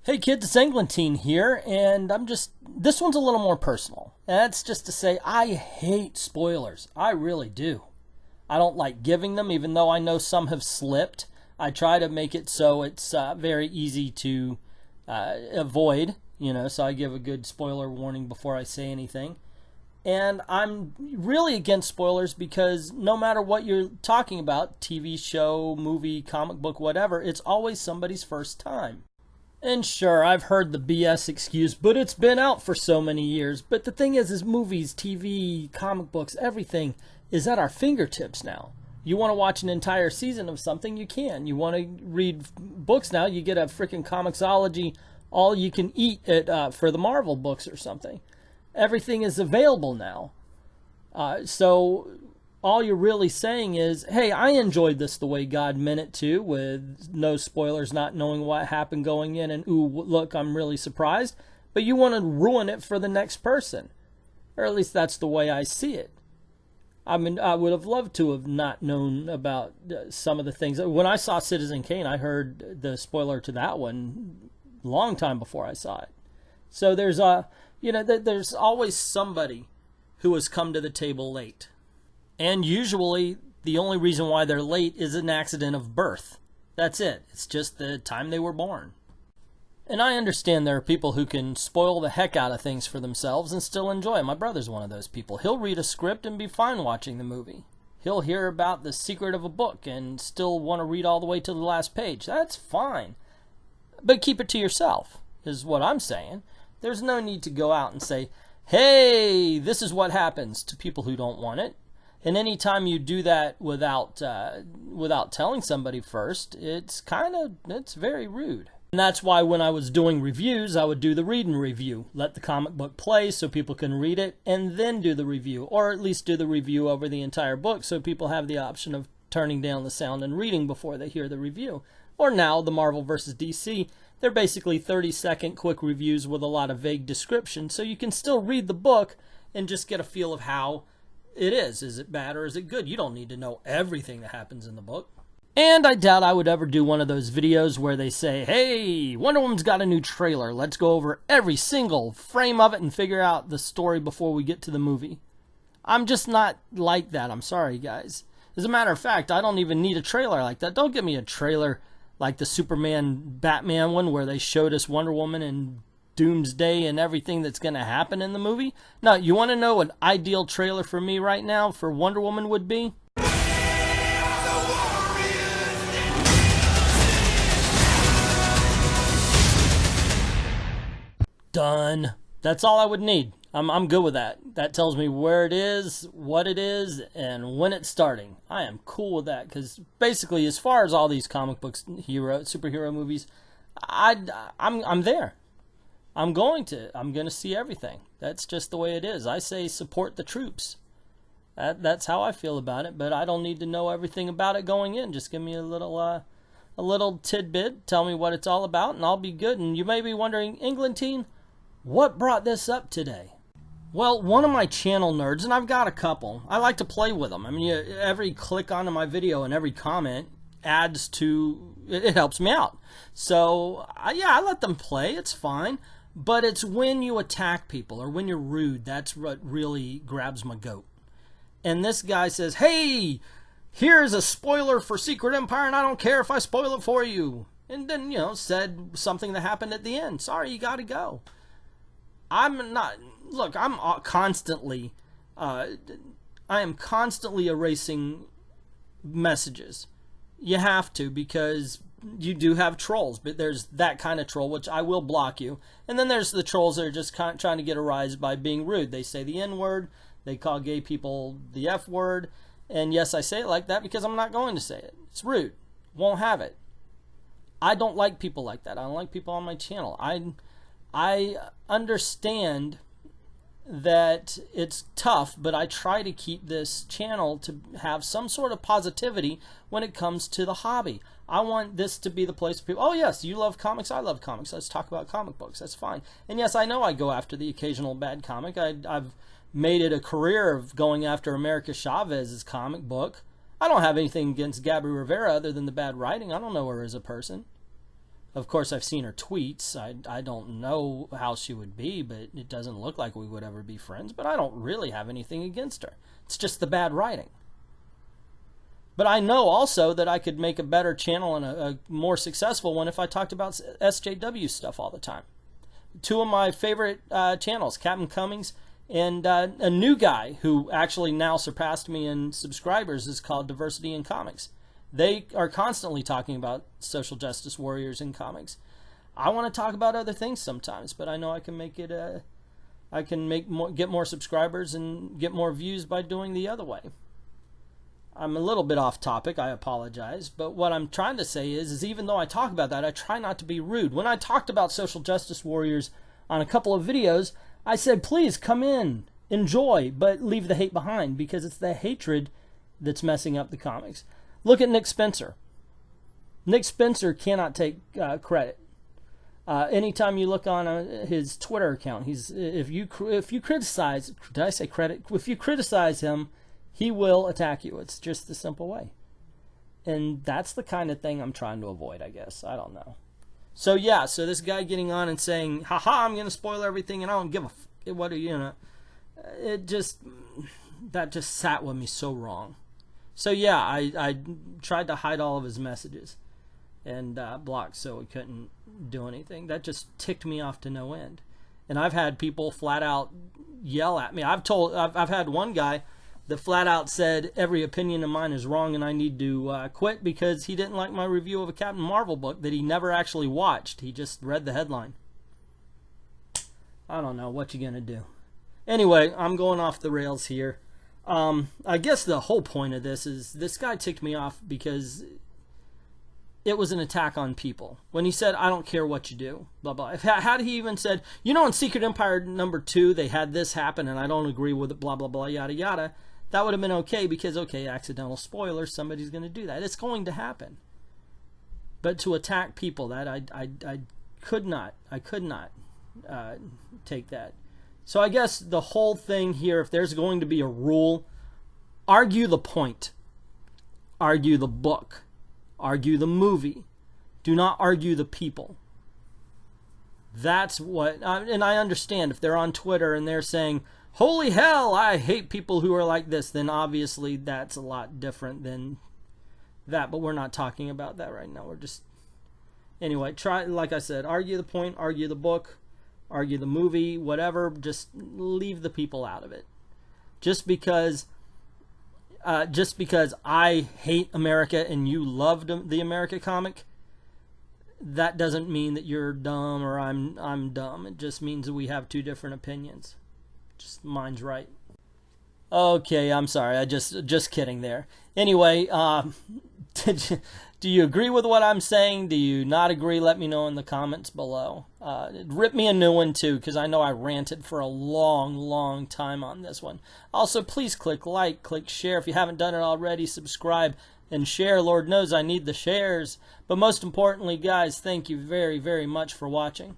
Hey kids, it's Eglantine here, and this one's a little more personal. And that's just to say, I hate spoilers. I really do. I don't like giving them, even though I know some have slipped. I try to make it so it's very easy to avoid, so I give a good spoiler warning before I say anything. And I'm really against spoilers because no matter what you're talking about, TV show, movie, comic book, whatever, it's always somebody's first time. And sure, I've heard the BS excuse, but it's been out for so many years. But the thing is movies, TV, comic books, everything is at our fingertips now. You want to watch an entire season of something, you can. You want to read books now, you get a freaking Comixology all you can eat for the Marvel books or something. Everything is available now. So all you're really saying is, hey, I enjoyed this the way God meant it to, with no spoilers, not knowing what happened going in, and ooh, look, I'm really surprised. But you want to ruin it for the next person. Or at least that's the way I see it. I mean, I would have loved to have not known about some of the things. When I saw Citizen Kane, I heard the spoiler to that one a long time before I saw it. So there's there's always somebody who has come to the table late. And usually the only reason why they're late is an accident of birth. That's it. It's just the time they were born. And I understand there are people who can spoil the heck out of things for themselves and still enjoy it. My brother's one of those people. He'll read a script and be fine watching the movie. He'll hear about the secret of a book and still want to read all the way to the last page. That's fine. But keep it to yourself, is what I'm saying. There's no need to go out and say, hey, this is what happens, to people who don't want it. And anytime you do that without telling somebody first, it's very rude. And that's why when I was doing reviews, I would do the read and review. Let the comic book play so people can read it, and then do the review. Or at least do the review over the entire book so people have the option of turning down the sound and reading before they hear the review. Or now, the Marvel vs. DC, they're basically 30-second quick reviews with a lot of vague description, so you can still read the book and just get a feel of how it is. Is it bad or is it good? You don't need to know everything that happens in the book. And I doubt I would ever do one of those videos where they say, hey, Wonder Woman's got a new trailer. Let's go over every single frame of it and figure out the story before we get to the movie. I'm just not like that. I'm sorry, guys. As a matter of fact, I don't even need a trailer like that. Don't give me a trailer like the Superman Batman one where they showed us Wonder Woman and Doomsday and everything that's going to happen in the movie. Now, you want to know what an ideal trailer for me right now for Wonder Woman would be? Done. That's all I would need. I'm good with that. That tells me where it is, what it is, and when it's starting. I am cool with that because basically, as far as all these comic books, superhero movies, I'm there. I'm going to see everything. That's just the way it is. I say support the troops. That's how I feel about it, but I don't need to know everything about it going in. Just give me a little tidbit, tell me what it's all about, and I'll be good. And you may be wondering, Eglantine, what brought this up today? Well, one of my channel nerds, and I've got a couple, I like to play with them. I mean, every click onto my video and every comment adds to, it helps me out. So, I let them play, it's fine. But it's when you attack people or when you're rude, that's what really grabs my goat. And this guy says, hey, here's a spoiler for Secret Empire, and I don't care if I spoil it for you. And then, said something that happened at the end. Sorry, you got to go. I'm constantly, I am constantly erasing messages. You have to, because you do have trolls, but there's that kind of troll, which I will block you. And then there's the trolls that are just trying to get a rise by being rude. They say the N-word, they call gay people the F-word, and yes, I say it like that because I'm not going to say it. It's rude. Won't have it. I don't like people like that. I don't like people on my channel. I understand that it's tough, but I try to keep this channel to have some sort of positivity when it comes to the hobby. I want this to be the place for people, oh yes, you love comics, I love comics, let's talk about comic books, that's fine. And yes, I know I go after the occasional bad comic. I've made it a career of going after America Chavez's comic book. I don't have anything against Gabby Rivera other than the bad writing. I don't know her as a person. Of course, I've seen her tweets. I don't know how she would be, but it doesn't look like we would ever be friends. But I don't really have anything against her. It's just the bad writing. But I know also that I could make a better channel and a more successful one if I talked about SJW stuff all the time. Two of my favorite channels, Captain Cummings and a new guy who actually now surpassed me in subscribers, is called Diversity in Comics. They are constantly talking about social justice warriors in comics. I want to talk about other things sometimes, but I know I can make it I can get more subscribers and get more views by doing the other way. I'm a little bit off topic, I apologize, but what I'm trying to say is even though I talk about that, I try not to be rude. When I talked about social justice warriors on a couple of videos, I said, please come in, enjoy, but leave the hate behind, because it's the hatred that's messing up the comics. Look at Nick Spencer. Nick Spencer cannot take credit. Anytime you look on his Twitter account, if you criticize, did I say credit? If you criticize him, he will attack you. It's just the simple way. And that's the kind of thing I'm trying to avoid, I guess. I don't know. So yeah, so this guy getting on and saying, haha, I'm going to spoil everything and I don't give a f***, what are you know, that just sat with me so wrong. So yeah, I tried to hide all of his messages and blocked so he couldn't do anything. That just ticked me off to no end. And I've had people flat out yell at me. I've had one guy that flat out said every opinion of mine is wrong and I need to quit because he didn't like my review of a Captain Marvel book that he never actually watched. He just read the headline. I don't know what you're gonna do. Anyway, I'm going off the rails here. I guess the whole point of this is this guy ticked me off because it was an attack on people. When he said, I don't care what you do, blah, blah. Had he even said, you know, in Secret Empire #2, they had this happen and I don't agree with it, blah, blah, blah, yada, yada, that would have been okay because, okay, accidental spoiler, somebody's going to do that. It's going to happen. But to attack people, that I could not take that. So I guess the whole thing here, if there's going to be a rule, argue the point. Argue the book. Argue the movie. Do not argue the people. That's what, and I understand if they're on Twitter and they're saying, holy hell, I hate people who are like this, then obviously that's a lot different than that, but we're not talking about that right now. We're just, anyway, try, like I said, argue the point, argue the book, argue the movie, whatever, just leave the people out of it. Just because I hate America and you loved the America comic, that doesn't mean that you're dumb or I'm dumb. It just means that we have two different opinions. Just mine's right. Okay, I'm sorry. I just kidding there. Anyway, do you agree with what I'm saying? Do you not agree? Let me know in the comments below. Rip me a new one too, because I know I ranted for a long time on this one. Also, please click like, click share. If you haven't done it already, subscribe and share. Lord knows I need the shares. But most importantly, guys, thank you very much for watching.